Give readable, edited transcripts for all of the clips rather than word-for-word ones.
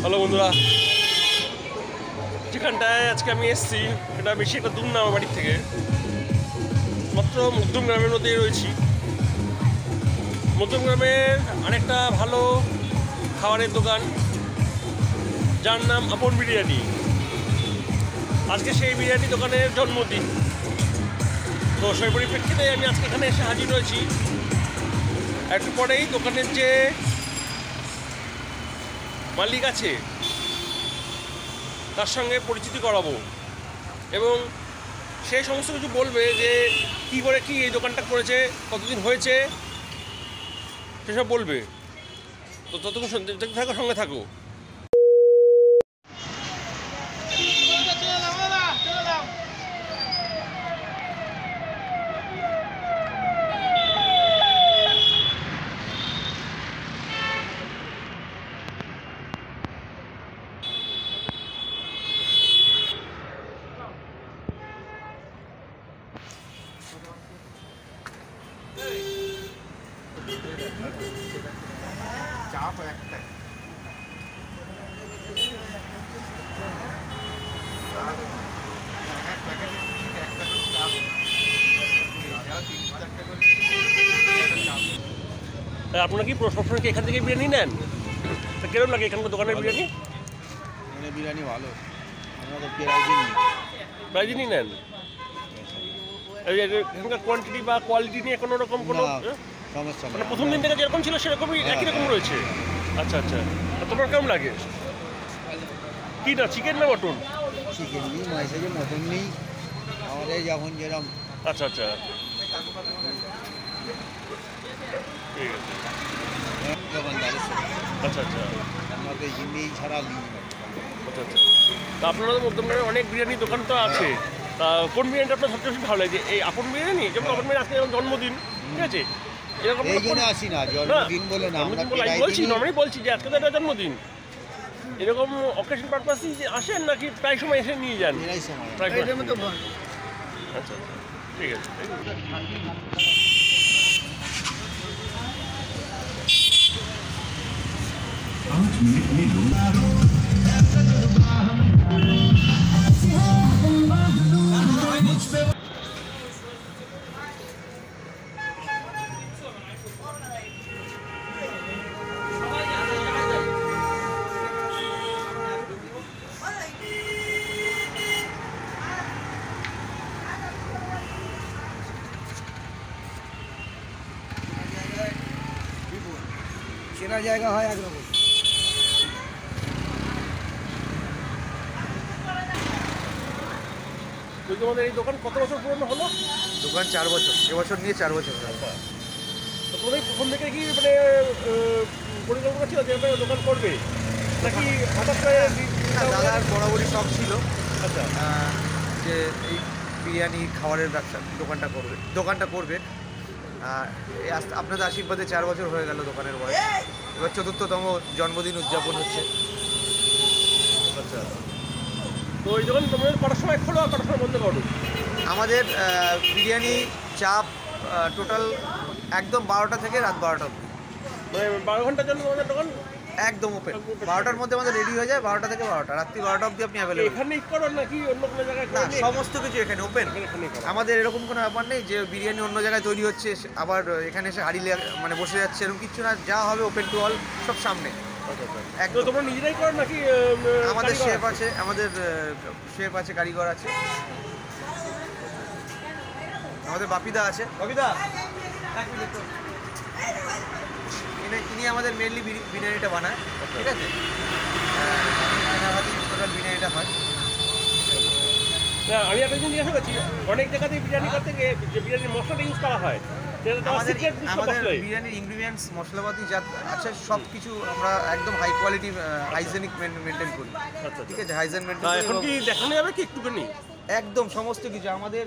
Hello বন্ধুরা, যেখানটায় আজকে আমি এসেছি এটা বেশি একটা দূর না আমার বাড়ির থেকে, মাত্র মধ্যম গ্রামের মধ্যেই রয়েছি। মধ্যম গ্রামের অনেকটা ভালো খাবারের দোকান যার নাম আপন বিরিয়ানি। আজকে সেই বিরিয়ানি দোকানের জন্মদিন, তো সেই পরিপ্রেক্ষিতে আমি আজকে এখানে এসে হাজির হয়েছি। একটু পরেই দোকানের যে মালিক আছে তার সঙ্গে পরিচিতি করাবো এবং সেই সমস্ত কিছু বলবে যে কী করে কি এই দোকানটা করেছে, কতদিন হয়েছে, সেসব বলবে। তো ততক্ষণ থাকো, সঙ্গে থাকো। চাপ একটা আপনারা কি সবসময় কি এখান থেকে বিরিয়ানি নেন? তা কেরম লাগে এখানকার দোকানের বিরিয়ানি? বিরিয়ানি ভালো, আমরা তো প্রায় দিনই নেন? এখানকার কোয়ান্টিটি বা কোয়ালিটি নিয়ে কোনো রকম কোনো সমস্যা মানে প্রথম দিন থেকে যেরকম ছিল সেরকমই একই রকম রয়েছে? আচ্ছা আচ্ছা, তোমার কেমন লাগে? কি না চিকেন না মটন? চিকেন নেই, মাইসেজে মটন নেই, আমাদের যখন যেরকম। আচ্ছা আচ্ছা, ঠিক আছে। দোকানদারের সাথে আচ্ছা আচ্ছা আমাদের হিন্দি ছাড়া নেই। আচ্ছা আচ্ছা, তা আপনাদের মধ্যে অনেক বিরিয়ানি দোকান তো আছে, তা কোন বিরিয়ানিটা আপনার সবচেয়ে বেশি ভালো লাগে? এই আপন বিরিয়ানি, যেমন আপন বিরিয়ানি আজকে যেমন জন্মদিন, ঠিক আছে, এরকম এই জন্য আসি না, জন্মদিন বলে না, আমরা নর্মালি বলছি যে আজকে তো এটা জন্মদিন, এরকম অকেশন পারপাসই আসেন নাকি প্রায় সময় এসে নিয়ে যান? প্রায় সময়। আচ্ছা ঠিক আছে। চেনা জায়গা হয় একরকম। তোমাদের এই দোকান কত বছর পুরনো হলো? দোকান 4 বছর, এবছর নিয়ে 4 বছর। তো তোমাদের প্রথম থেকে কি মানে পরিকল্পনা ছিল যে দোকান করবে নাকি হঠাৎ করে? দাদার বরাবরই শখ ছিল আচ্ছা, যে এই বিরিয়ানি খাবারের ব্যবসা দোকানটা করবে। আপনাদের আশীর্বাদে 4 বছর হয়ে গেল দোকানের বয়স, এবার 4র্থতম জন্মদিন উদযাপন হচ্ছে। আচ্ছা, তো এই দোকান তোমাদের কটার সময় খোলো আর কটার সময় বন্ধ করো? আমাদের বিরিয়ানি চাপ টোটাল একদম 12টা থেকে রাত 12টা অবধি, মানে 12 ঘন্টার জন্য তোমাদের দোকান একদম ওপেন। 12টার মধ্যে আমাদের রেডি হয়ে যায়, 12টা থেকে 12টা, রাত্রি 12টা অবধি আপনি অ্যাভেলেবল। এখানেই করো নাকি অন্য কোনো জায়গায়? না, সমস্ত কিছু এখানে ওপেন। আমাদের এরকম কোনো ব্যাপার নেই যে বিরিয়ানি অন্য জায়গায় তৈরি হচ্ছে আবার এখানে এসে হাঁড়ি মানে বসে যাচ্ছে, এরকম কিছু না। যা হবে ওপেন টু অল, সব সামনে। একদম। তোমরা নিজেরাই করো নাকি আমাদের শেফ আছে, কারিগর আছে, আমাদের বাপিদা আছে। বাপিদা ইনি আমাদের মেনলি বিরিয়ানিটা বানায়, ঠিক আছে। টোটাল বিরিয়ানিটা হয়। না, আমি একটা জিনিস জিজ্ঞাসা করছি, অনেক জায়গাতেই বিরিয়ানি করতে গিয়ে যে বিরিয়ানির মশলাটা ইউজ করা হয়, আমাদের বিরিয়ানির ইনগ্রিডিয়েন্টস মশলাপাতি যা আছে সব কিছু আমরা একদম হাই কোয়ালিটি হাইজেনিক মেনটেন করি। ঠিক আছে, হাইজেন মেনটেন করি। এখন কি দেখানো যাবে কি একটুখানি? একদম সমস্ত কিছু আমাদের।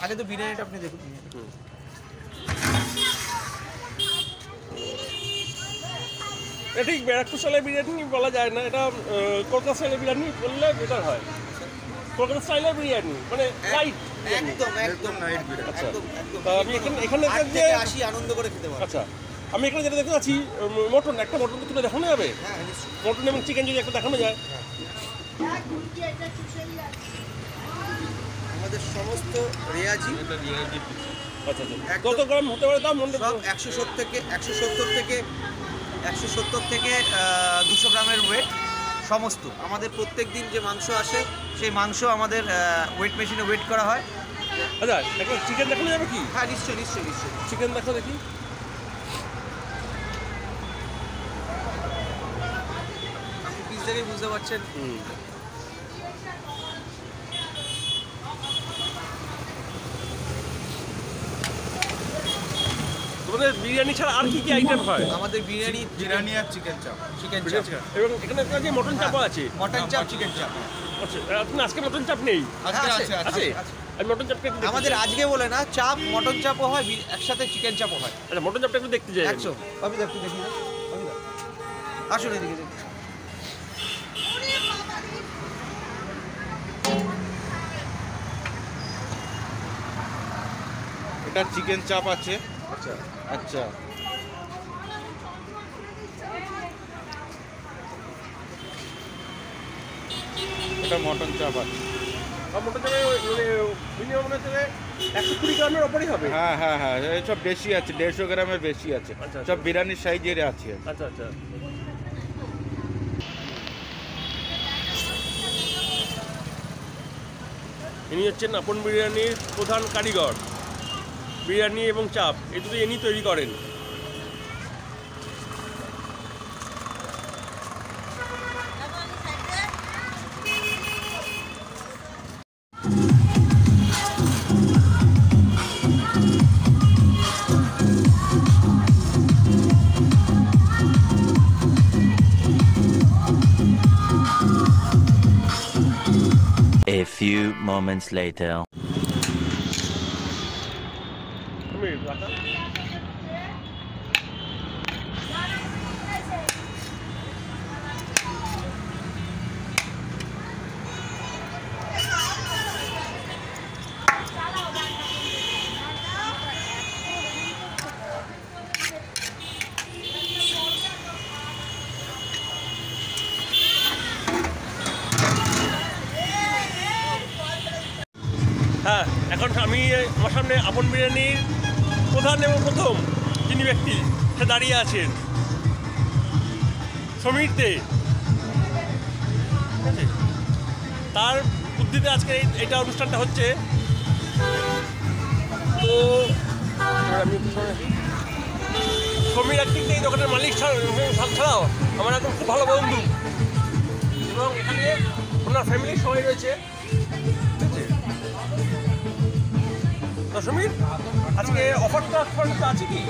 আগে তো বিরিয়ানিটা আপনি দেখুন। এটা ঠিক ব্যারাকপুর স্টাইলের বিরিয়ানি বলা যায় না, এটা কলকাতা স্টাইলের বিরিয়ানি বললে বেটার হয়। কলকাতা স্টাইলের বিরিয়ানি মানে লাইট, একদম লাইট বিরিয়ানি। আচ্ছা, একদম আমি এখানে যে আসি আনন্দ করে খেতে পারি। আচ্ছা, আমি এখানে যেটা দেখতে পাচ্ছি মটন, একটা মটন তো তুলে দেখানো যাবে? হ্যাঁ নিশ্চয়ই। মটন এবং চিকেন যদি একটা দেখানো যায়। আমাদের সমস্ত রেয়াজি আচ্ছা আচ্ছা, কত গ্রাম হতে পারে দাম? সব 170 থেকে 200 গ্রামের ওয়েট সমস্ত। আমাদের প্রত্যেক দিন যে মাংস আসে সেই মাংস আমাদের ওয়েট মেশিনে ওয়েট করা হয়। আচ্ছা, একটা চিকেন দেখানো যাবে কি? হ্যাঁ নিশ্চয়ই নিশ্চয়ই নিশ্চয়ই। চিকেন দেখো দেখি। আপনি পিস দেখেই বুঝতে পারছেন। তোমাদের বিরিয়ানি ছাড়া আর কি কি আইটেম হয়? আমাদের বিরিয়ানি আর চিকেন চাপ এবং এখানে একটা যে মটন চাপও আছে। মটন চাপ চিকেন চাপ। আচ্ছা, আপনি আজকে মটন চাপ নেই? আছে। আমি মটন চাপটা একটু দেখতে আমাদের চাই। আজকে বলে না, চাপ মটন চাপও হয়, একসাথে চিকেন চাপও হয়। আচ্ছা, মটন চাপটা একটু দেখতে চাই। 100 আমি দেখতে দেখি না। আসুন এদিকে দেখি। এটা চিকেন চাপ আছে। আচ্ছা আচ্ছা, এটা মটন চাপ আছে। আর মটন চাপে মানে মিনিমাম মনে হচ্ছে 120 গ্রামের ওপরই হবে। হ্যাঁ হ্যাঁ হ্যাঁ, সব বেশি আছে, 150 গ্রামের বেশি আছে। আচ্ছা, সব বিরিয়ানির সাইজের আছে। আচ্ছা আচ্ছা। ইনি হচ্ছেন আপন বিরিয়ানির প্রধান কারিগর। বিরিয়ানি এবং চাপ এই দুটো ইনি তৈরি করেন। A few moments later. হ্যাঁ, এখন আমি আমার সামনে আপন বিরিয়ানির প্রধান এবং প্রথম যিনি ব্যক্তি সে দাঁড়িয়ে আছেন, সমীর দে। ঠিক আছে? তার বুদ্ধিতে আজকে এইটা অনুষ্ঠানটা হচ্ছে। তো আমি সমীর একদিক এই দোকানের মালিক ছাড়াও আমার একদম খুব ভালো বন্ধু, এবং এখানে ওনার ফ্যামিলির সবাই রয়েছে। তো সমীর, আজকে অফারটা আছে কি?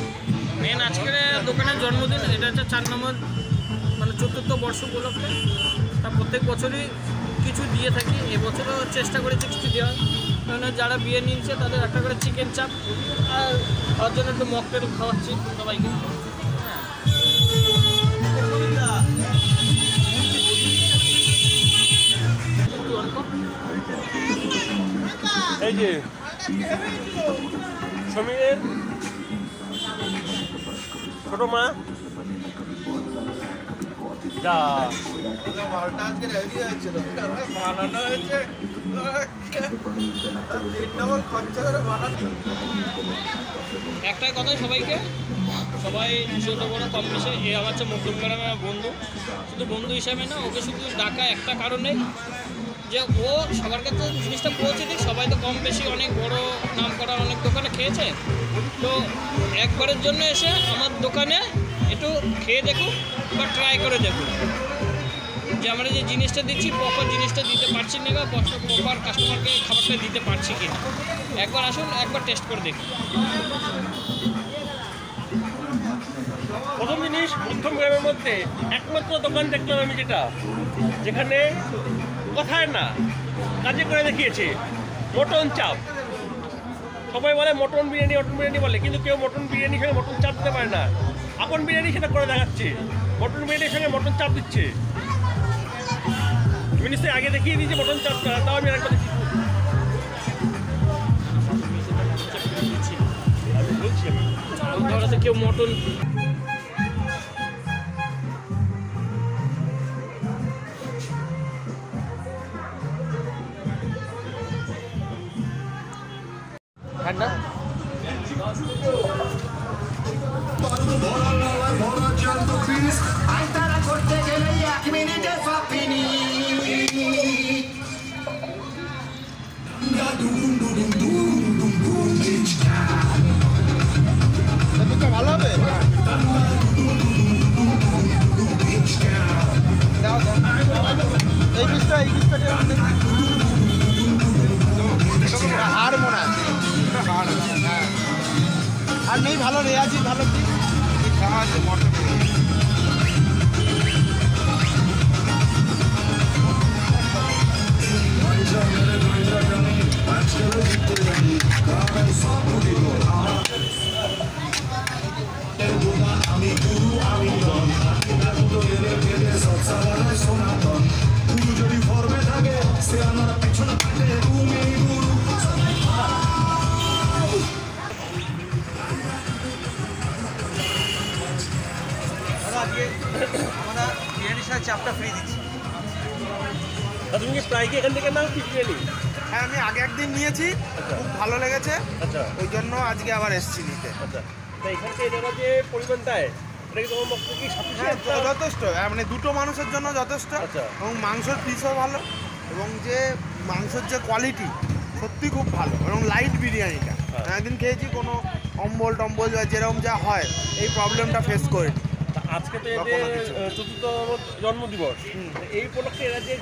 মেন আজকের দোকানের জন্মদিন, এটা হচ্ছে 4 নম্বর মানে 4র্থ বর্ষ উপলক্ষে। তা প্রত্যেক বছরই কিছু দিয়ে থাকি, এবছরও চেষ্টা করেছি কিছু দেওয়ার। কারণ যারা বিয়ে নিচ্ছে তাদের একটা করে চিকেন চাপ আর খাওয়ার জন্য একটু মকটেল খাওয়াচ্ছি সবাইকে। একটু অল্প। এই যে সমীরের ছোট মা, যা একটাই কথাই সবাইকে, সবাই ছোটো বড়ো কম বেশি, এ আমার হচ্ছে মধ্যমগ্রামের আমার বন্ধু। শুধু বন্ধু হিসাবে না, ওকে শুধু ডাকা একটা কারণে যে ও সবার কাছে জিনিসটা পৌঁছে দিক। সবাই তো কম বেশি অনেক বড় নাম করা অনেক দোকানে খেয়েছে, তো একবারের জন্য এসে আমার দোকানে একটু খেয়ে দেখুক বা ট্রাই করে দেখুক যে আমরা যে জিনিসটা দিচ্ছি প্রপার জিনিসটা দিতে পারছি না, বা প্রপার কাস্টমারকে খাবারটা দিতে পারছি কি না। একবার আসুন, একবার টেস্ট করে দেখুন। প্রথম জিনিস, মধ্যম গ্রামের মধ্যে একমাত্র দোকান দেখলাম আমি যেখানে কথায় না কাজে করে দেখিয়েছে মটন চাপ। সবাই বলে মটন বিরিয়ানি বলে, কিন্তু কেউ মটন বিরিয়ানির সঙ্গে মটন চাপ দিতে পারে না। আপন বিরিয়ানি সেটা করে দেখাচ্ছে, মটন বিরিয়ানির সঙ্গে মটন চাপ দিচ্ছে। আমি নিশ্চয়ই আগে দেখিয়ে দিয়েছি মটন চাপটা, তাও আমি আরেকটা দেখি। বলছি কেউ মটন ঠান্ডা ভালো হবে এই পিসটা হাড় মনে আছে হ্যাঁ আর নেই ভালো রেয়াজি ভালো কি খাওয়া আছে মটন আজকে আমরা বিরিয়ানির সাথে চাপটা ফ্রি দিচ্ছি তুমি কি প্রায় কি এখান থেকে নাও কি বিরিয়ানি? হ্যাঁ আমি আগে একদিন নিয়েছি খুব ভালো লেগেছে আচ্ছা ওই জন্য আজকে আবার এসেছি নিতে আচ্ছা তা এখান থেকে এদের যে পরিমাণটায় এটা কি তোমার পক্ষে কি হ্যাঁ সাফিসিয়েন্ট? যথেষ্ট মানে দুটো মানুষের জন্য যথেষ্ট আচ্ছা। এবং মাংসর পিসও ভালো এবং যে মাংসের যে কোয়ালিটি সত্যি খুব ভালো এবং লাইট বিরিয়ানিটা হ্যাঁ। একদিন খেয়েছি কোনো অম্বল টম্বল বা যেরকম যা হয় এই প্রবলেমটা ফেস করে তা আজকে তো বা এদের কোনো কিছু। চতুর্থ জন্মদিবস এই উপলক্ষে এরা যে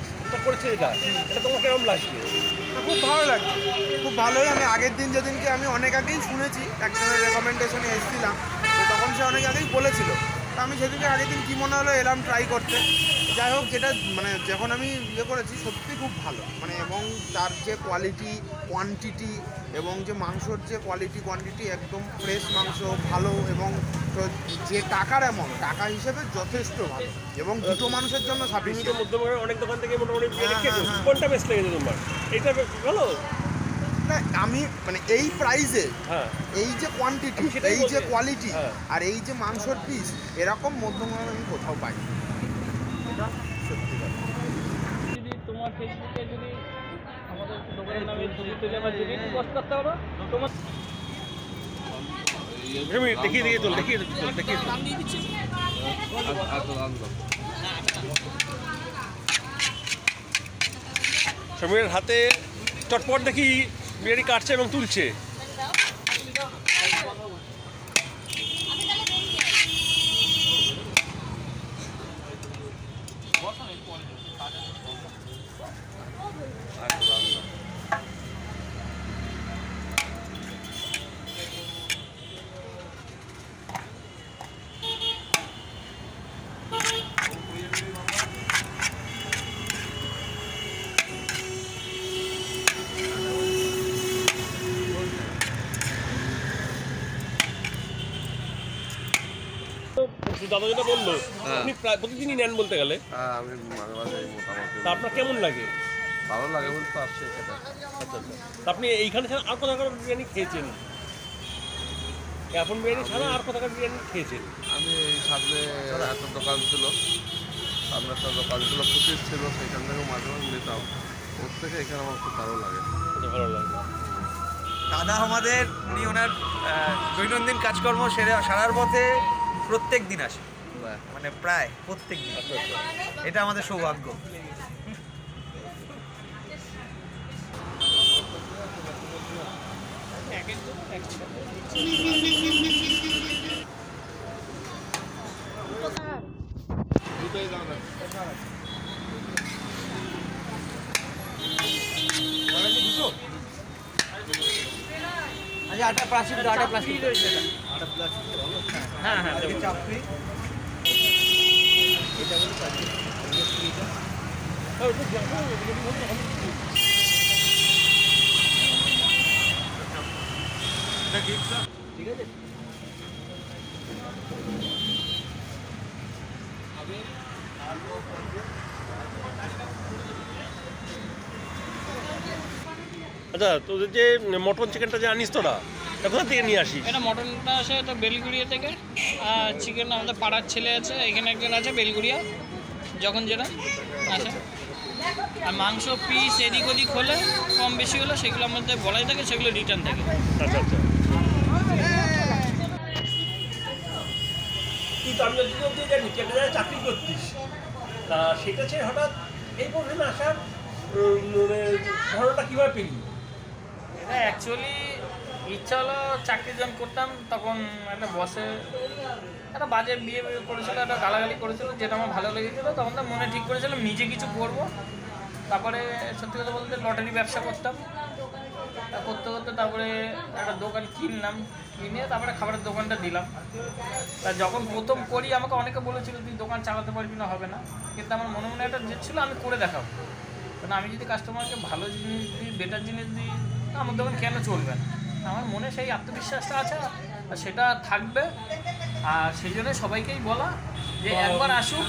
করেছে এটা তোমার কেমন লাগছে? খুব ভালো লাগে খুব ভালোই আমি আগের দিন যেদিনকে আমি অনেক আগেই শুনেছি একজনের রেকমেন্ডেশনে এসেছিলাম তো তখন সে অনেক আগেই বলেছিল তো আমি সেদিনকে আগের দিন কী মনে হলো এলাম ট্রাই করতে যাই হোক যেটা মানে যখন আমি ইয়ে করেছি সত্যি খুব ভালো মানে এবং তার যে কোয়ালিটি কোয়ান্টিটি এবং যে মাংসর যে কোয়ালিটি কোয়ান্টিটি একদম ফ্রেশ মাংস ভালো এবং তো যে টাকার অ্যামাউন্ট টাকা হিসেবে যথেষ্ট ভালো এবং দুটো মানুষের জন্য তুমি তো সাফিসিয়েন্ট মধ্যমগ্রামের অনেক দোকান থেকে মোটামুটি বিরিয়ানি হ্যাঁ, খেয়েছো হ্যাঁ। কোনটা বেস্ট লেগেছে তোমার? এইটা ভালো? না আমি মানে এই প্রাইসে হ্যাঁ এই যে কোয়ান্টিটি আমি সেটাই এই যে বলছি। কোয়ালিটি হ্যাঁ। আর এই যে মাংসর পিস এরকম মধ্যমগ্রামে আমি কোথাও পাই না। এটা সত্যি কথা যদি তোমার ফেসবুকে যদি আমাদের দোকানের নামে ছবি তুলে আমার যদি পোস্ট করতে পারো তোমার দেখিয়ে চল দেখিয়ে চল নাম দিয়ে দিচ্ছি সমীরের হাতে চটপট দেখি বিরিয়ানি কাটছে এবং তুলছে। দাদা যেটা বললো আপনি প্রায় প্রতিদিনই নেন বলতে গেলে, হ্যাঁ আমি মাঝে মাঝে মোটামুটি তা আপনার কেমন লাগে? ভালো লাগে বলতে আসছে সেটা আচ্ছা আচ্ছা তা আপনি এইখানে ছাড়া আর কোথাকার বিরিয়ানি খেয়েছেন? এখন বিরিয়ানি ছাড়া আর কোথাকার বিরিয়ানি খেয়েছেন? আমি এই সামনে একটা দোকান ছিল সামনে একটা দোকান ছিল ফুটিস ছিল সেখান থেকে মাঝে মাঝে নিতাম ওর থেকে এখানে আমার খুব ভালো লাগে এটা ভালো লাগে। দাদা আমাদের উনি ওনার দৈনন্দিন কাজকর্ম সারার পথে প্রত্যেক দিন আসে মানে প্রায় প্রত্যেক দিন আচ্ছা আচ্ছা এটা আমাদের সৌভাগ্য আচ্ছা আটা প্লাস্টিক আটা প্লাস্টিক হ্যাঁ হ্যাঁ চাপড়ি ঠিক আছে আচ্ছা তোদের যে মটন চিকেনটা যে আনিস তোরা এটা কোথা থেকে নিয়ে আসিস? এটা মটনটা আসে তো বেলগুড়িয়া থেকে আর চিকেন আমাদের পাড়ার ছেলে আছে এখানে একজন আছে বেলগুড়িয়া যখন যেটা আছে। আর মাংস পিস এদিক ওদিক হলে কম বেশি হলে সেগুলো আমাদের বলাই থাকে, সেগুলো রিটার্ন থাকে। আচ্ছা আচ্ছা। তুই তো আমি যতদূর অবধি জানি তুই একটা জায়গায় চাকরি করতিস, তা সেটা ছেড়ে হঠাৎ এই প্রশ্নে আসার মানে ধারণাটা কীভাবে পেলি? এটা অ্যাকচুয়ালি ইচ্ছা হলো, চাকরি যখন করতাম তখন একটা বসে একটা বাজে বিয়ে করেছিল, একটা গালাগালি করেছিল, যেটা আমার ভালো লেগেছিলো। তখন তো মনে ঠিক করেছিলাম নিজে কিছু করবো। তারপরে সত্যি কথা বলতে লটারি ব্যবসা করতাম, তা করতে করতে তারপরে একটা দোকান কিনলাম, কিনে তারপরে খাবারের দোকানটা দিলাম। তা যখন প্রথম করি আমাকে অনেকে বলেছিল তুই দোকান চালাতে পারবি না, হবে না, কিন্তু আমার মনে মনে একটা জেদ ছিল আমি করে দেখাবো। কারণ আমি যদি কাস্টমারকে ভালো জিনিস দিই, বেটার জিনিস দিই, আমার দোকান কেন চলবে না? আমার মনে সেই আত্মবিশ্বাসটা আছে আর সেটা থাকবে। আর সেই জন্য সবাইকেই বলা যে একবার আসুন,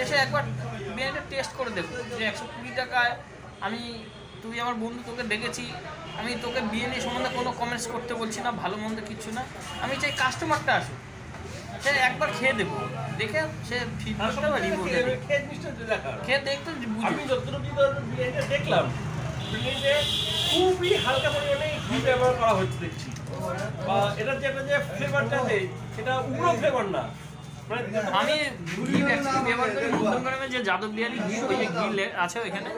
এসে একবার বিরিয়ানিটা টেস্ট করে দেখুন। যে 120 টাকায় আমি, তুই আমার বন্ধু, তোকে দেখেছি, আমি তোকে বিরিয়ানি সম্বন্ধে কোনো কমেন্টস করতে বলছি না, ভালো মন্দ কিচ্ছু না। আমি চাই কাস্টমারটা আসুক, সে একবার খেয়ে দেবো, দেখে সে ফিডব্যাকটা বা রিভিউ দেবে, খেয়ে দেখতে আমি বুঝবি। যতটুকু বিরিয়ানিটা দেখলাম, বিরিয়ানিতে খুবই হালকা পরিমাণে ঘি ব্যবহার করা হচ্ছে দেখছি, বা এটার যে একটা যে ফ্লেভারটা দেয় সেটা উগ্র ফ্লেভার না। মানে আমি ঘি অ্যাকচুয়ালি ব্যবহার করি মধ্যমগ্রামে যে যাদব বিরিয়ানি ঘি, ওই যে ঘি আছে ওইখানে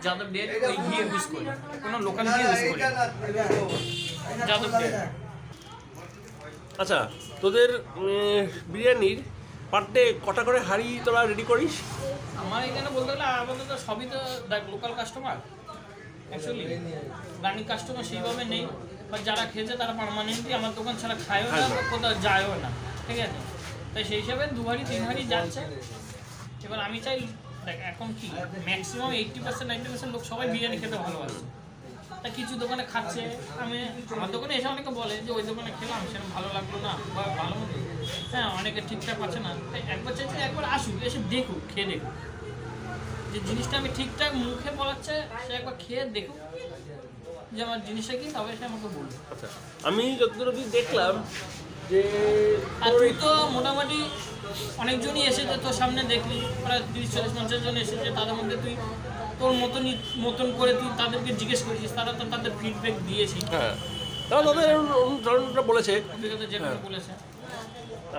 যাদব বিরিয়ানি, ওই ঘি ইউজ করি, কোনো লোকাল ঘি ইউজ করি যাদব বিরিয়ানি। আচ্ছা, তোদের বিরিয়ানির পার ডে কটা করে হাঁড়ি তোরা রেডি করিস? আমার এখানে বলতে গেলে আপাতত সবই তো local customer, actually running customer সেইভাবে নেই, বা যারা খেয়েছে তারা পার্মানেন্টলি আমার দোকান ছাড়া খায়ও না, কোথাও যায়ও না, ঠিক আছে? তাই সেই হিসাবে 2 হাঁড়ি 3 হাঁড়ি যাচ্ছে। এবার আমি চাই, দেখ এখন কি ম্যাক্সিমাম 80% 90% লোক সবাই বিরিয়ানি খেতে ভালোবাসে। তা কিছু দোকানে খাচ্ছে, আমি আমার দোকানে এসে অনেকে বলে যে ওই দোকানে খেলাম সেরকম ভালো লাগলো না, বা ভালো মতো, হ্যাঁ অনেকে ঠিকঠাক আছে না। তাই একবার চাইছে একবার আসুক, এসে দেখুক, খেয়ে দেখুক যে জিনিসটা আমি ঠিকঠাক মুখে বলাচ্ছে, সে একবার খেয়ে দেখুক যে আমার জিনিসটা কি, তবে সে আমাকে বলবে। আচ্ছা, আমি যতদূর অবধি দেখলাম যে আর তুই তো মোটামুটি অনেকজনই এসেছে তোর সামনে, দেখলি প্রায় 30-40-50 জন এসেছে, তাদের মধ্যে তুই তোর মতন করে তুই তাদেরকে জিজ্ঞেস করেছিস, তারা তো তাদের ফিডব্যাক দিয়েছি, হ্যাঁ, তারা তাদের অনুসরণটা বলেছে। অভিজ্ঞতা যেটা বলেছে।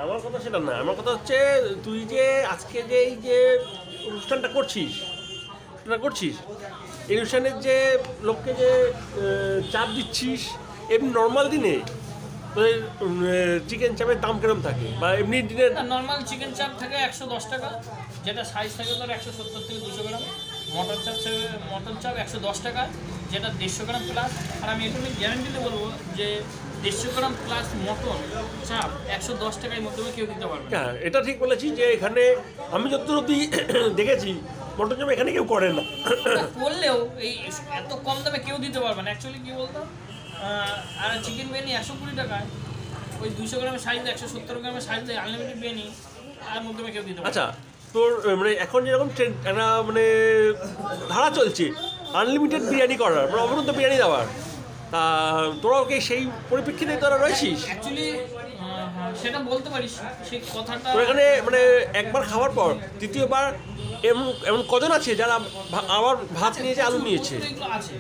আমার কথা সেটা না, আমার কথা হচ্ছে তুই যে আজকে যে এই যে অনুষ্ঠানটা করছিস এই অনুষ্ঠানের যে লোককে যে চাপ দিচ্ছিস, এমনি নর্মাল দিনে তোদের চিকেন চাপের দাম কিরম থাকে, বা এমনি দিনে? নর্মাল চিকেন চাপ থাকে 110 টাকা, যেটা সাইজ থাকে তোর 170 থেকে 200 গ্রাম। মটন চাপ 110 টাকা, যেটা 150 গ্রাম প্লাস। আর আমি এখানে গ্যারান্টিতে বলবো যে 150 গ্রাম প্লাস মটন চাপ 110 টাকার মধ্যে কেউ দিতে পারবে না। হ্যাঁ, এটা ঠিক বলেছি যে এখানে আমি যতদূর অবধি দেখেছি মটন চাপ এখানে কেউ করে না। করলেও এই এত কম দামে কেউ দিতে পারবে না। অ্যাকচুয়ালি কী বলতো, আর চিকেন বিরিয়ানি 120 টাকায়, ওই 200 গ্রামের সাইজ, 170 গ্রামের সাইজ আনলিমিটেড বিরিয়ানি আর মধ্যে কেউ দিতে পারবে না। আচ্ছা, তোর মানে এখন যেরকম ট্রেন্ড একটা মানে ধারা চলছে আনলিমিটেড বিরিয়ানি করার, মানে অবরুদ্ধ বিরিয়ানি দেওয়ার, তা তোরাও কি সেই পরিপ্রেক্ষিতে তোরা রয়েছিস? অ্যাকচুয়ালি সেটা বলতে পারিস, সেই কথাটা। তোর এখানে মানে একবার খাওয়ার পর দ্বিতীয়বার এমন কজন আছে যারা আবার ভাত নিয়েছে, আলু নিয়েছে? এগুলো আছে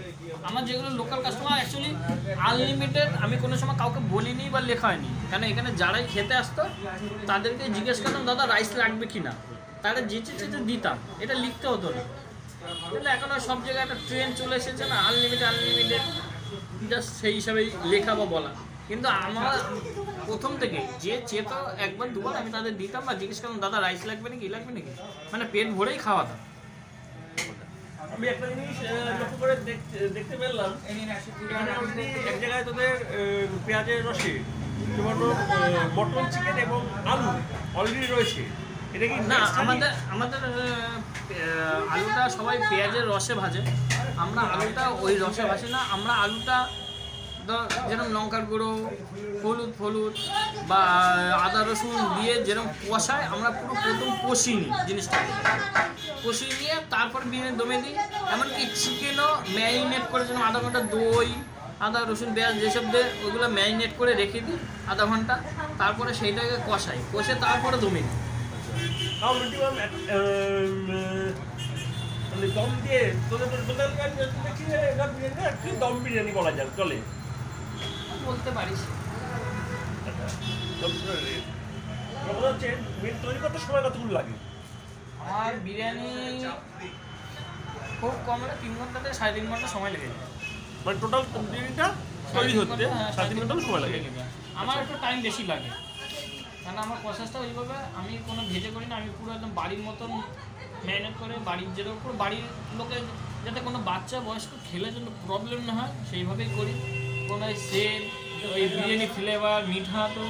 আমার যেগুলো লোকাল কাস্টমার, অ্যাকচুয়ালি আনলিমিটেড আমি কোনো সময় কাউকে বলিনি বা লেখা হয়নি, কেন এখানে যারাই খেতে আসতো তাদেরকে জিজ্ঞেস করতাম দাদা রাইস লাগবে কি না, তারা যেচে দিতাম, এটা লিখতে হতো না। কিন্তু এখন সব জায়গায় একটা ট্রেন্ড চলে এসেছে না, আনলিমিটেড, জাস্ট সেই হিসাবেই লেখা বা বলা। কিন্তু আমার প্রথম থেকে যে চেত একবার দুবার আমি তাদের দিতাম বা জিজ্ঞেস করতাম দাদা রাইস লাগবে নাকি, মানে পেট ভরেই খাওয়াতাম। আমি একটা জিনিস লক্ষ্য করে দেখতে পেলাম, এক জায়গায় তোদের পেঁয়াজের রসে মটন, চিকেন এবং আলু অলরেডি রয়েছে, এটা কি না? আমাদের আলুটা সবাই পেঁয়াজের রসে ভাজে, আমরা আলুটা ওই রসে ভাজি না। আমরা আলুটা যেরকম লঙ্কার গুঁড়ো, হলুদ বা আদা রসুন দিয়ে যেরকম কষায়, আমরা পুরো প্রথম কষিয়ে নিই জিনিসটাকে, কষিয়ে নিয়ে তারপর বিরিয়ানি দমে দিই। এমনকি চিকেনও ম্যারিনেট করে, যেরকম আধা ঘন্টা দই, আদা রসুন পেঁয়াজ যেসব দিয়ে ওইগুলো ম্যারিনেট করে রেখে দিই আধা ঘন্টা, তারপরে সেইটাকে কষাই, কষে তারপরে দমে দিই। মানে দম দিয়ে দম বিরিয়ানি বলা যায় চলে বলতে পারিস। হচ্ছে তৈরি করতে সময় কতগুলো লাগে? আমার বিরিয়ানি খুব কম হলে 3 ঘন্টা থেকে 3.5 ঘন্টা সময় লেগে যায়। মানে টোটাল বিরিয়ানিটা তৈরি হতে 3.5 ঘন্টা সময় লাগে। আমার একটু টাইম বেশি লাগে, কারণ আমার প্রসেসটা ওইভাবে আমি কোনো ভেজে করি না, আমি পুরো একদম বাড়ির মতন ম্যারিনেট করে বাড়ির যেরকম পুরো বাড়ির লোকের যাতে কোনো বাচ্চা বয়স্ক খেলে যেন প্রবলেম না হয় সেইভাবেই করি। কোনো সেল ওই বিরিয়ানি ফ্লেভার মিঠা তো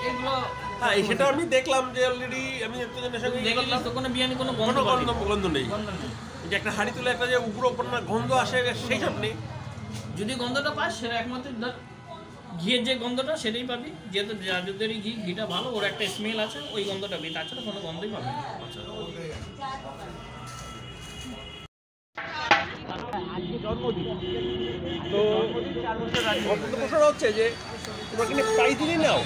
এগুলো হ্যাঁ সেটা আমি দেখলাম যে অলরেডি আমি একজনের সঙ্গে দেখলাম তো কোনো বিরিয়ানি কোনো কোনো গন্ধ গন্ধ নেই। গন্ধ নেই। যে একটা হাঁড়ি তুলে একটা যে উপর উপর না গন্ধ আসে সেই সব নেই। যদি গন্ধটা পাস সেটা একমাত্র ধর ঘিয়ের যে গন্ধটা সেটাই পাবি, যেহেতু যাদেরই ঘিটা ভালো ওর একটা স্মেল আছে ওই গন্ধটা পাবি, তাছাড়া কোনো গন্ধই পাবি না। তো প্রশ্নটা হচ্ছে যে তোমরা কিনে প্রাইস দিলেই নাও?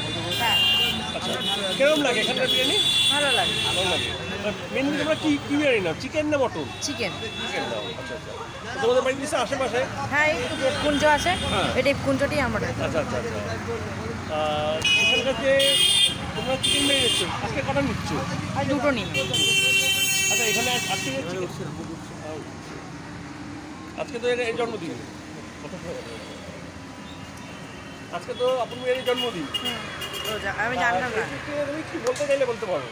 আচ্ছা কেরম লাগে এখানকার বিরিয়ানি? ভালো লাগে। ভালো লাগে। মেনলি তোমরা কি কি বিরিয়ানি নাও, চিকেন না মটন? চিকেন। চিকেন নাও। আচ্ছা আচ্ছা। তোমাদের বাড়ির নিচে আশেপাশে? হ্যাঁ এই কুঞ্জ আছে, হ্যাঁ। এটা কুঞ্জটি আমরা। আচ্ছা আচ্ছা আচ্ছা। এখানকার যে তোমরা চিকেন বিরিয়ানি নিচ্ছ আজকে কটা নিচ্ছ? আর দুটো নিন। আচ্ছা এখানে আজকে আজকে তো এর জন্মদিন, আজকে তো আপন মেয়ের জন্মদিন। আমি জানতাম না। তুমি কি বলতে চাইলে বলতে পারো।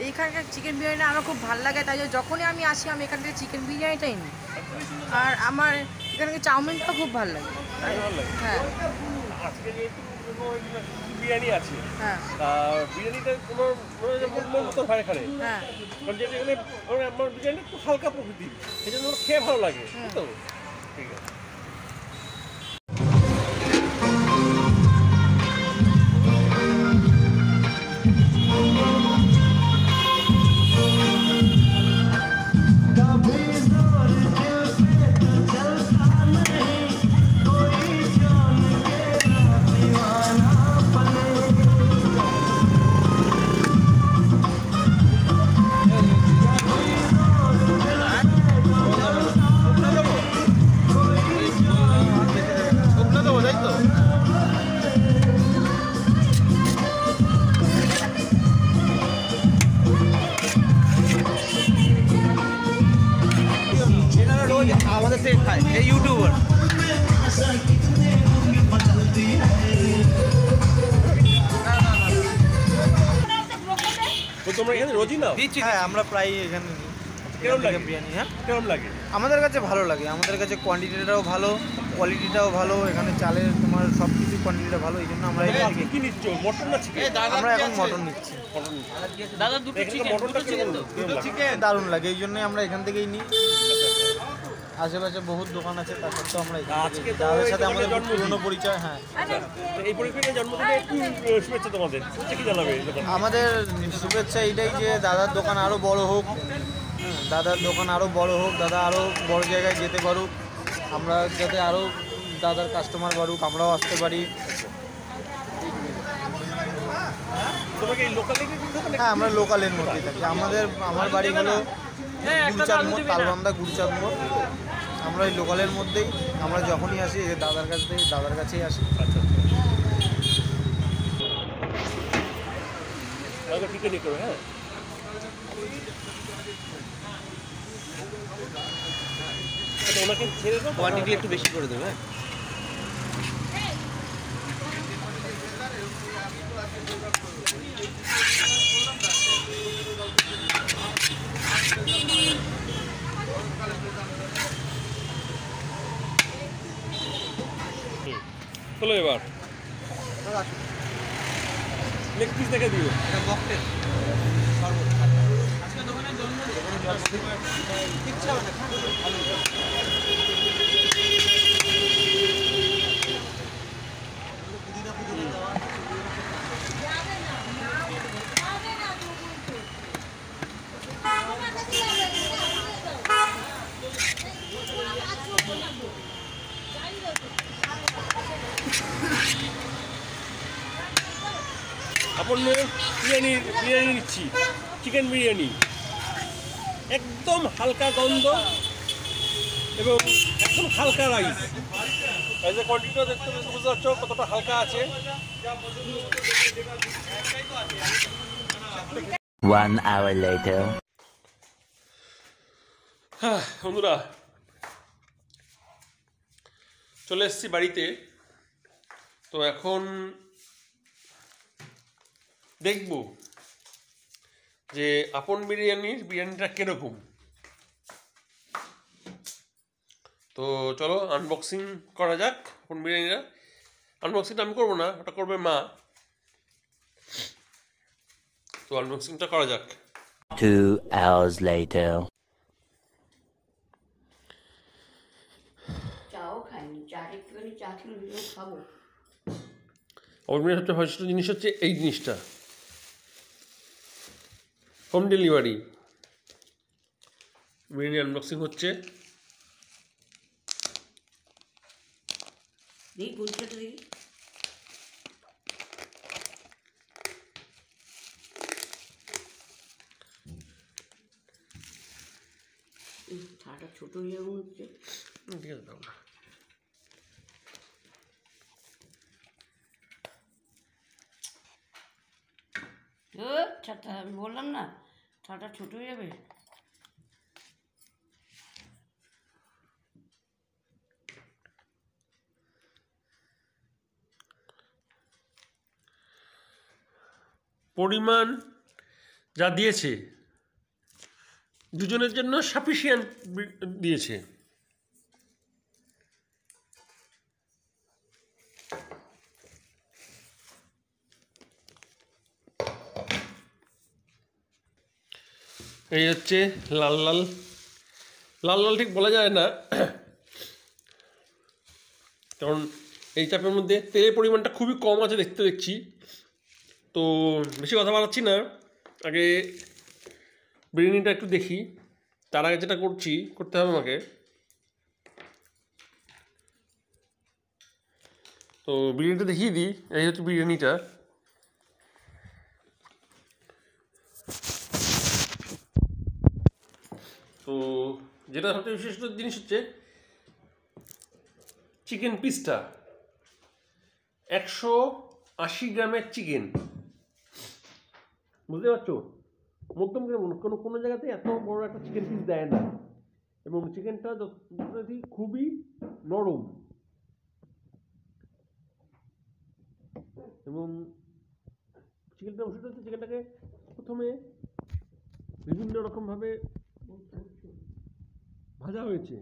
এইখানকার চিকেন বিরিয়ানি আমার খুব ভালো লাগে, তাই জন্য যখনই আমি আসি আমি এখান থেকে চিকেন বিরিয়ানিটাই নিই। আর আমার এখানকার চাউমিনটাও খুব ভালো লাগে। ভালো লাগে। হ্যাঁ আজকে যেহেতু বিরিয়ানি আছে, হ্যাঁ বিরিয়ানিটা কোনো মন মতো হয় এখানে, হ্যাঁ কারণ যেটা এখানে আমার বিরিয়ানি একটু হালকা প্রকৃতির, সেই জন্য আমার খেয়ে ভালো লাগে। তো ঠিক আছে। আমাদের থেকে খায় এই ইউটিউবার। তো তোমরা এখানে রোজই নাও? হ্যাঁ আমরা প্রায় এখানে নিই। কেরম লাগে বিরিয়ানি? হ্যাঁ কেরম লাগে? আমাদের কাছে ভালো লাগে, আমাদের কাছে কোয়ান্টিটিটাও ভালো, কোয়ালিটিটাও ভালো, এখানে চালের তোমার সব কিছু কোয়ান্টিটিটা ভালো, এই জন্য আমরা এখান থেকে কি নিচ্ছ, মটন না চিকেন? আমরা এখন মটন নিচ্ছি। মটন নিচ্ছি। দাদা দুটো এখানে চিকেন, মটনটা দুটো চিকেন তো? চিকেন দারুণ লাগে, এই জন্যই আমরা এখান থেকেই নিই। আশেপাশে বহুত দোকান আছে, তার সত্ত্বেও আমরা আজকে তো তাদের এই সাথে আমাদের দোকানের পুরনো পরিচয়। হ্যাঁ তো এই পরিপ্রেক্ষিতে জন্মদিনে একটু শুভেচ্ছা তোমাদের, শুভেচ্ছা কি জানাবে এই দোকানে? আমাদের শুভেচ্ছা এইটাই যে দাদার দোকান আরও বড় হোক, দাদার দোকান আরও বড় হোক, দাদা আরও বড় জায়গায় যেতে পারুক, আমরা যাতে আরও দাদার কাস্টমার বাড়ুক, আমরাও আসতে পারি। তোমাকে এই লোকালে হ্যাঁ আমরা লোকালের মধ্যেই থাকি, আমার বাড়ি হলো গুরুচাঁদ মোড়, তালবান্ধা গুরুচাঁদ মোড়। আমরা এই লোকালের মধ্যেই, আমরা যখনই আসি এই দাদার কাছেই আসি। আচ্ছা আচ্ছা টিকে করো। হ্যাঁ আচ্ছা ওনাকে ছেড়ে দাও, কোয়ান্টিটি একটু বেশি করে দেবে। চলো এবার লেগ পিস দেখে দিও। আপন বিরিয়ানি নিচ্ছি, চিকেন বিরিয়ানি, একদম হালকা গন্ধ এবং একদম হালকা রাইস। এই যে কোয়ান্টিটিটা দেখতে বুঝতে পারছো কতটা হালকা আছে। 1 hour later. হ্যাঁ বন্ধুরা, চলে এসেছি বাড়িতে। তো এখন দেখব যে আপন বিরিয়ানিটা কীরকম। তো চলো আনবক্সিং করা যাক আপন বিরিয়ানিটা। আনবক্সিংটা আমি করবো না, ওটা করবে মা। তো আনবক্সিংটা করা যাক। 2 hours later. চাও খাইনি, চা একটুখানি চা খেলে দিলেও খাবো। আপন বিরিয়ানি সবচেয়ে ভালো জিনিস হচ্ছে এই জিনিসটা, হোম ডেলিভারি। বিরিয়ানি আনবক্সিং হচ্ছে। দেখি গুলশাটা দেখি। ছাটা ছোট হয়ে যাবে মনে হচ্ছে। ঠিক আছে, দাও না। ছাটা আমি বললাম না, ছাটা ছোট হয়ে যাবে। পরিমাণ যা দিয়েছে দুজনের জন্য সাফিসিয়েন্ট দিয়েছে। এই হচ্ছে লাল লাল লাল লাল ঠিক বলা যায় না, কারণ এই চাপের মধ্যে তেলের পরিমাণটা খুবই কম আছে দেখছি। তো বেশি কথা বাড়াচ্ছি না, আগে বিরিয়ানিটা একটু দেখি। তার আগে যেটা করতে হবে আমাকে, তো বিরিয়ানিটা দেখিয়ে দিই। এই হচ্ছে বিরিয়ানিটা। তো যেটা সবচেয়ে বিশেষ জিনিস হচ্ছে চিকেন পিসটা, 180 গ্রামের চিকেন, বুঝতে পারছো? মধ্যম কোনো জায়গাতে এত বড় একটা চিকেন পিস দেয় না, এবং চিকেনটা যথারীতি খুবই নরম, এবং চিকেনটা ওষুধ হচ্ছে চিকেনটাকে প্রথমে বিভিন্ন রকমভাবে ভাজা হয়েছে।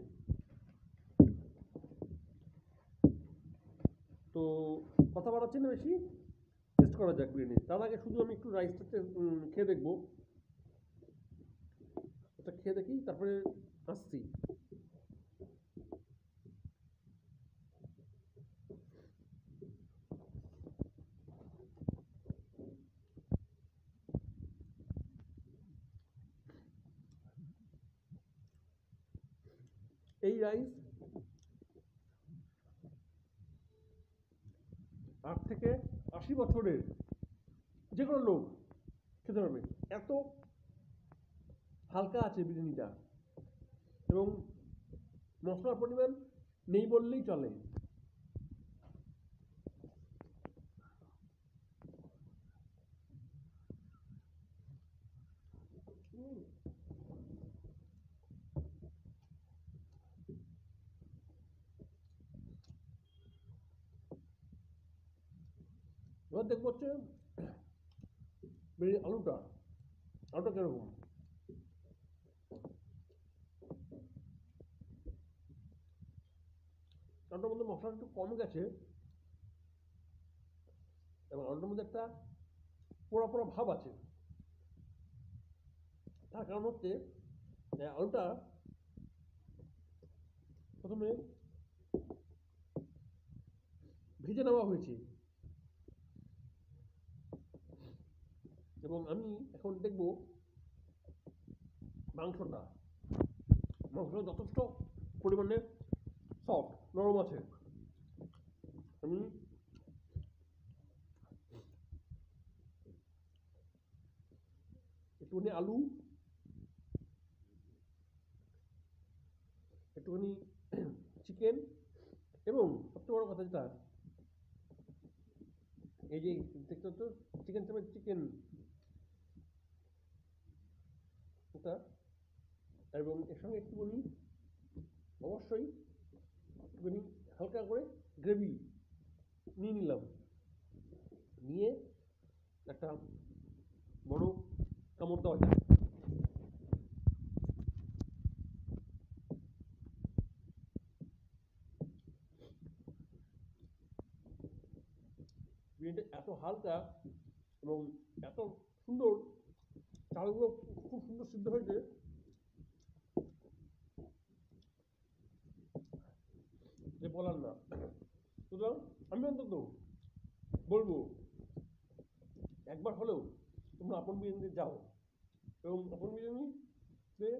তো কথা বাড়াচ্ছি না বেশি, টেস্ট করা যাক বিরিয়ানি। তার আগে শুধু আমি একটু রাইসটা খেয়ে দেখবো, ওটা খেয়ে দেখি তারপরে আসছি। এই রাইস 8 থেকে 80 বছরের যে কোনো লোক খেতে পারবে, এত হালকা আছে বিরিয়ানিটা, এবং মশলার পরিমাণ নেই বললেই চলে। এবার দেখবো হচ্ছে আলুটা কিরকম। আলুটার মধ্যে মশলা একটু কম গেছে, এবং আলুটার মধ্যে একটা পোড়া পোড়া ভাব আছে। তার কারণ হচ্ছে আলুটা প্রথমে ভেজে নেওয়া হয়েছে, এবং আমি এখন দেখব মাংসটা যথেষ্ট পরিমাণে সফট নরম আছে। আমি একটুখানি আলু, একটুখানি চিকেন, এবং সবচেয়ে বড় কথা যেটা, এই যে দেখতে তো চিকেন চাপের চিকেন ওটা, এবং এর সঙ্গে একটুখানি অবশ্যই একটুখানি হালকা করে গ্রেভি নিয়ে নিলাম, নিয়ে একটা বড় কামড় দেওয়া যায়। বিরিয়ানিটা এত হালকা এবং এত সুন্দর, চালগুলো খুব সুন্দর সিদ্ধ হয়েছে, যে বলার না। সুতরাং আমি অন্তত বলবো একবার হলেও তোমরা আপন বিরিয়ানিতে যাও এবং আপন বিরিয়ানিতে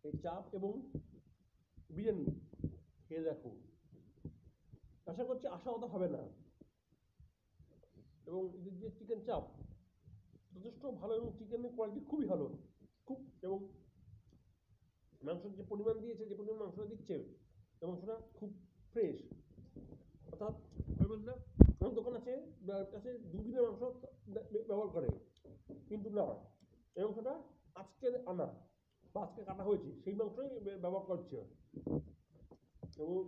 এই চাপ এবং বিরিয়ানি খেয়ে দেখো। আশা করছি আশাহত হবে না। এবং এদের যে চিকেন চাপ যথেষ্ট ভালো, এবং চিকেনের কোয়ালিটি খুবই ভালো, খুব, এবং মাংসের যে পরিমাণ দিয়েছে, যে পরিমাণ মাংসটা দিচ্ছে, এবং মাংসটা খুব ফ্রেশ। অর্থাৎ আমার দোকান আছে, কাছে 2 দিনের মাংস ব্যবহার করে, কিন্তু না, এই মাংসটা আজকে আনা বা আজকে কাটা হয়েছে সেই মাংসই ব্যবহার করছে, এবং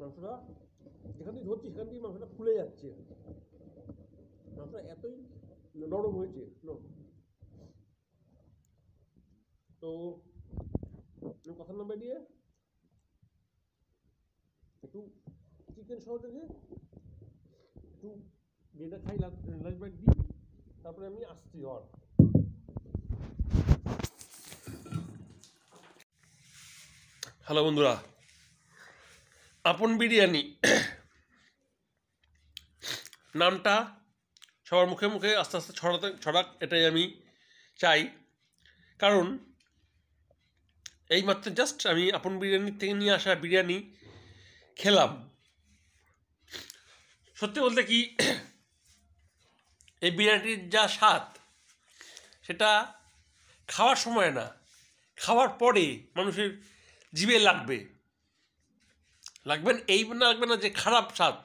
মাংসটা যেখান থেকে ধরছি সেখান থেকে মাংসটা ফুলে যাচ্ছে, মাংসটা এতই নরম হয়েছে। তো কথা না বেরিয়ে একটু চিকেন সহযোগে একটু যেটা খাই লাঞ্চ ব্রেক দিই, তারপরে আমি আসছি ঘর। হ্যালো বন্ধুরা, আপন বিরিয়ানি নামটা সবার মুখে মুখে আস্তে আস্তে ছড়াক, এটাই আমি চাই। কারণ এইমাত্র জাস্ট আমি আপন বিরিয়ানি থেকে নিয়ে আসা বিরিয়ানি খেলাম। সত্যি বলতে কি, এই বিরিয়ানির যা স্বাদ সেটা খাওয়ার সময় না, খাওয়ার পরে মানুষের জিভে লাগবেন এই না, লাগবে না যে খারাপ স্বাদ,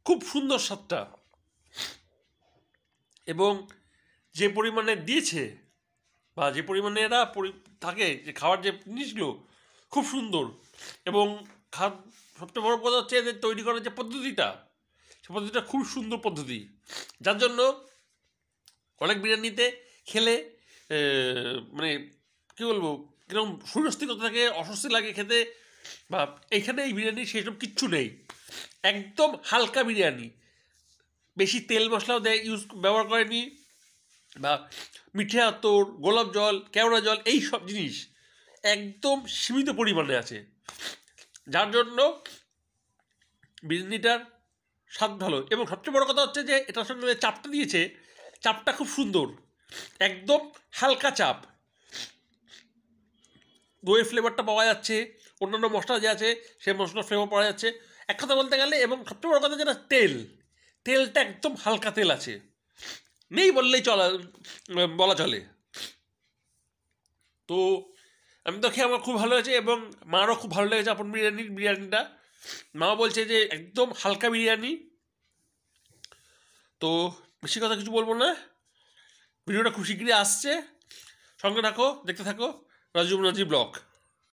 খুব সুন্দর স্বাদটা, এবং যে পরিমাণে দিয়েছে বা যে পরিমাণে এরা থাকে, যে খাওয়ার যে জিনিসগুলো খুব সুন্দর, এবং সবচেয়ে বড় কথা হচ্ছে এদের তৈরি করার যে পদ্ধতিটা, সে পদ্ধতিটা খুব সুন্দর পদ্ধতি, যার জন্য অনেক বিরিয়ানিতে খেলে মানে কী বলবো, কিরকম সুস্বাস্থ্যকতা থাকে, অস্বস্তি লাগে খেতে, বা এইখানে এই বিরিয়ানি সেসব কিচ্ছু নেই, একদম হালকা বিরিয়ানি, বেশি তেল মশলাও ব্যবহার করেনি, বা মিঠে আতর, গোলাপ জল, কেওড়া জল, এই সব জিনিস একদম সীমিত পরিমাণে আছে, যার জন্য বিরিয়ানিটার স্বাদ ভালো। এবং সবচেয়ে বড় কথা হচ্ছে যে এটার সঙ্গে চাপটা দিয়েছে, চাপটা খুব সুন্দর, একদম হালকা চাপ, দইয়ের ফ্লেভারটা পাওয়া যাচ্ছে, অন্যান্য মশলা যে আছে সেই মশলার ফ্লেভার পাওয়া যাচ্ছে, এক কথা বলতে গেলে। এবং সবচেয়ে বড় কথা যেটা, তেলটা একদম হালকা তেল আছে, নেই বললেই বলা চলে। তো আমি তো খেয়ে আমার খুব ভালো হয়েছে, এবং মারও খুব ভালো লেগেছে আপন বিরিয়ানিটা। মা বলছে যে একদম হালকা বিরিয়ানি। তো বেশি কথা কিছু বলবো না, ভিডিওটা খুব শীঘ্রই আসছে, সঙ্গে থাকো, দেখতে থাকো রাজীব ব্লগ।